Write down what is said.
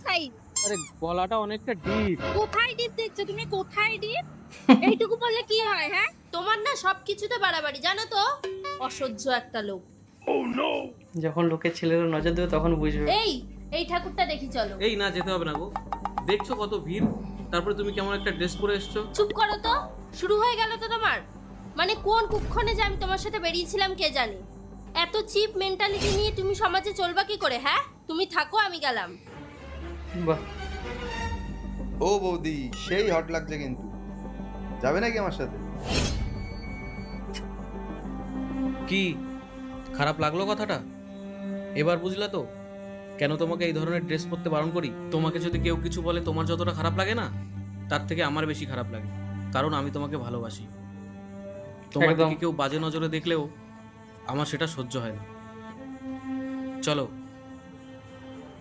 Size. আরে গলাটা অনেকটা ডিপ। কোথায় ডিপ দেখছো তুমি? কোথায় ডিপ? এইটুকু বললে কি হয়? হ্যাঁ, তোমার না সবকিছুতে বাড়াবাড়ি, জানো তো? অসহ্য একটা লোক। যখন লোকের ছেলেরা নজর দেবে তখন বুঝবে। এই ঠাকুরটা দেখি চলো। এই না, যেতে হবে না গো। দেখছো কত ভিড়, তারপরে তুমি কেমন একটা ড্রেস পরে এসছো। চুপ করো তো। শুরু হয়ে গেল তো তোমার। মানে কোন কুক্ষণে যে আমি তোমার সাথে বেরিয়েছিলাম কে জানে। এত চিপ মেন্টালিটি নিয়ে তুমি সমাজে চলবা কি করে? হ্যাঁ, তুমি থাকো, আমি গেলাম। বাহ, ও বৌদি, সেই হট লাগছে কিন্তু। যাবে নাকি আমার সাথে? কি খারাপ লাগলো কথাটা? এবার বুঝলা তো কেন তোমাকে এই ধরনের ড্রেস পরতে বারণ করি? তোমাকে যদি কেউ কিছু বলে তোমার যতটা খারাপ লাগে না, তার থেকে আমার বেশি খারাপ লাগে, কারণ আমি তোমাকে ভালোবাসি। তোমার একদম। দিকে কেউ বাজে নজরে দেখলেও আমার সেটা সহ্য হয় না। চলো